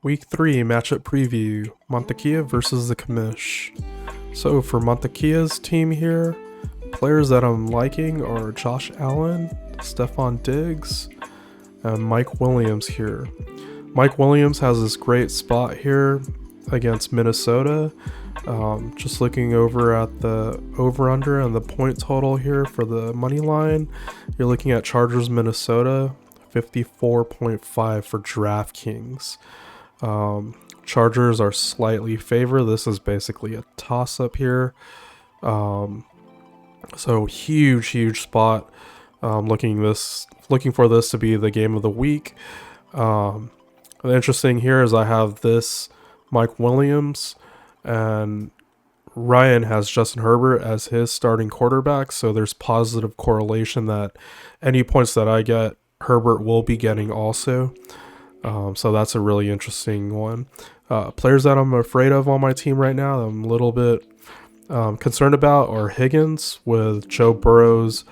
Week 3 matchup preview, Mantequilla versus the Commish. So for Mantequilla's team here, players that I'm liking are Josh Allen, Stephon Diggs, and Mike Williams here. Mike Williams has this great spot here against Minnesota. Just looking over at the over-under and the point total here for the money line, you're looking at Chargers Minnesota, 54.5 for DraftKings. Chargers are slightly favored. This is basically a toss-up here. So huge spot. Looking for this to be the game of the week. The interesting here is I have this Mike Williams, and Ryan has Justin Herbert as his starting quarterback. So there's positive correlation that any points that I get, Herbert will be getting also. So that's a really interesting one. Players that I'm afraid of on my team right now, I'm a little bit concerned about, are Higgins with Joe Burrow's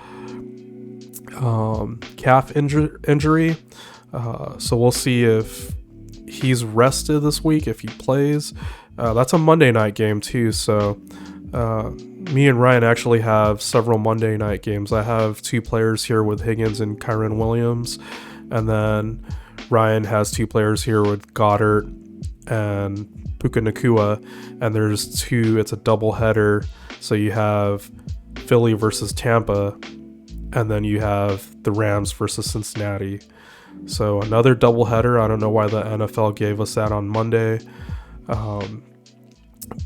calf injury. So we'll see if he's rested this week, if he plays. That's a Monday night game too. So me and Ryan actually have several Monday night games. I have two players here with Higgins and Kyren Williams, and then Ryan has two players here with Goddard and Puka Nacua, and there's two, it's a double header. So you have Philly versus Tampa, and then you have the Rams versus Cincinnati. So another double header. I don't know why the NFL gave us that on Monday.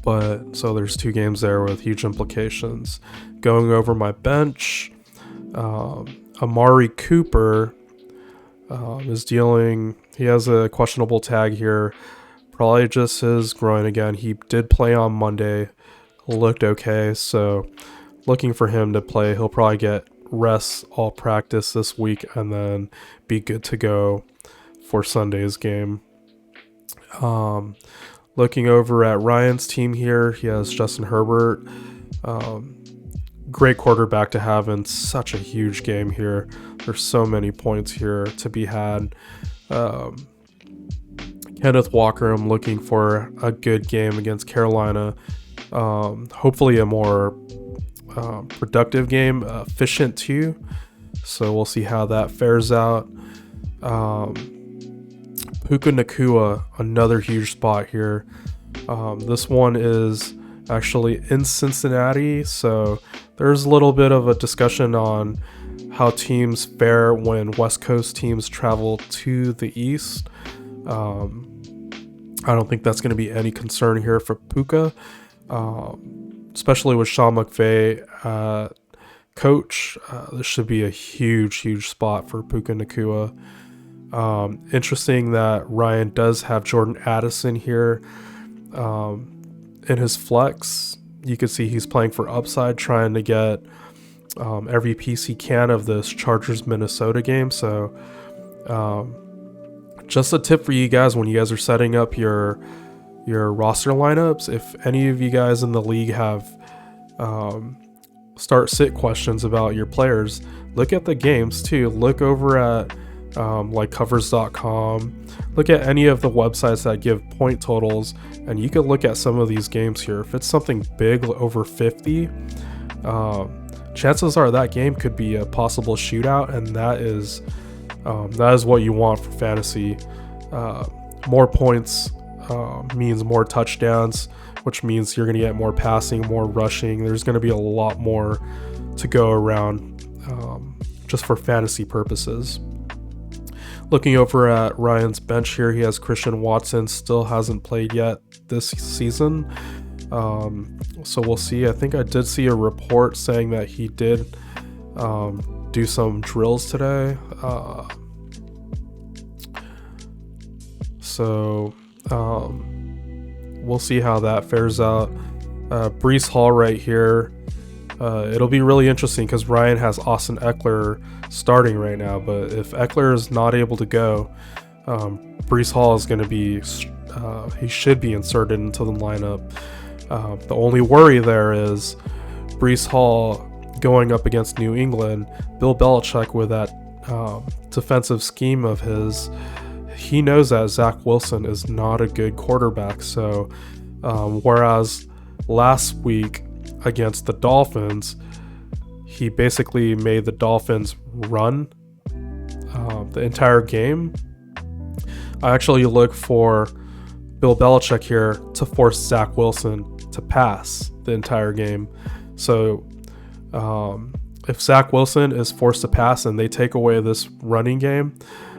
But so there's two games there with huge implications. Going over my bench, Amari Cooper he has a questionable tag here, probably just his groin again. He did play on Monday, looked okay, so looking for him to play. He'll probably get rest all practice this week and then be good to go for Sunday's game. Looking over at Ryan's team here, he has Justin Herbert. Great quarterback to have in such a huge game here. There's so many points here to be had. Kenneth Walker, I'm looking for a good game against Carolina. Hopefully a more productive game, efficient too. So we'll see how that fares out. Puka Nacua, another huge spot here. This one is actually in Cincinnati, so there's a little bit of a discussion on how teams fare when West Coast teams travel to the East. I don't think that's going to be any concern here for Puka, especially with Sean McVay coach. This should be a huge spot for Puka Nacua. Interesting that Ryan does have Jordan Addison here in his flex. You can see he's playing for upside, trying to get every piece he can of this Chargers Minnesota game. So just a tip for you guys when you guys are setting up your roster lineups, if any of you guys in the league have start sit questions about your players, look at the games too. Look over at like covers.com, look at any of the websites that give point totals, and you could look at some of these games here. If it's something big over 50, chances are that game could be a possible shootout, and that is what you want for fantasy. More points means more touchdowns, which means you're going to get more passing, more rushing. There's going to be a lot more to go around just for fantasy purposes. Looking over at Ryan's bench here, he has Christian Watson, still hasn't played yet this season. So we'll see. I think I did see a report saying that he did do some drills today. So we'll see how that fares out. Breece Hall right here. It'll be really interesting because Ryan has Austin Eckler starting right now, but if Eckler is not able to go, Breece Hall is going to be he should be inserted into the lineup. The only worry there is Breece Hall going up against New England. Bill Belichick, with that defensive scheme of his he knows that Zach Wilson is not a good quarterback. So whereas last week against the Dolphins, he basically made the Dolphins run the entire game. I actually look for Bill Belichick here to force Zach Wilson to pass the entire game. So if Zach Wilson is forced to pass and they take away this running game,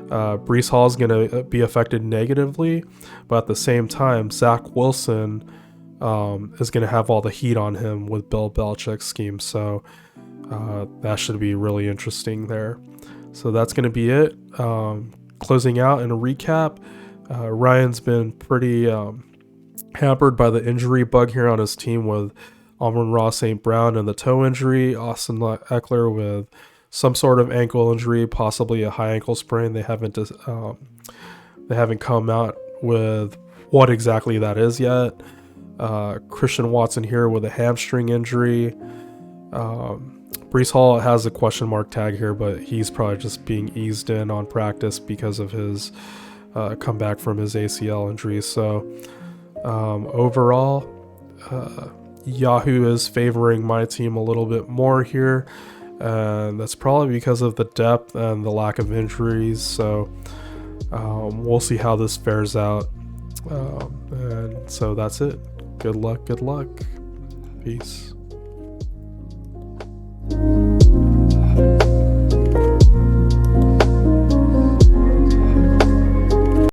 Breece Hall is going to be affected negatively. But at the same time, Zach Wilson is going to have all the heat on him with Bill Belichick's scheme. So that should be really interesting there. So that's going to be it. Closing out in a recap, Ryan's been pretty hampered by the injury bug here on his team with Amon-Ra St. Brown and the toe injury, Austin Eckler with some sort of ankle injury, possibly a high ankle sprain. They haven't come out with what exactly that is yet. Christian Watson here with a hamstring injury. Breece Hall has a question mark tag here, but he's probably just being eased in on practice because of his comeback from his ACL injury. So overall, Yahoo is favoring my team a little bit more here, and that's probably because of the depth and the lack of injuries. So we'll see how this fares out. And so that's it. Good luck. Peace.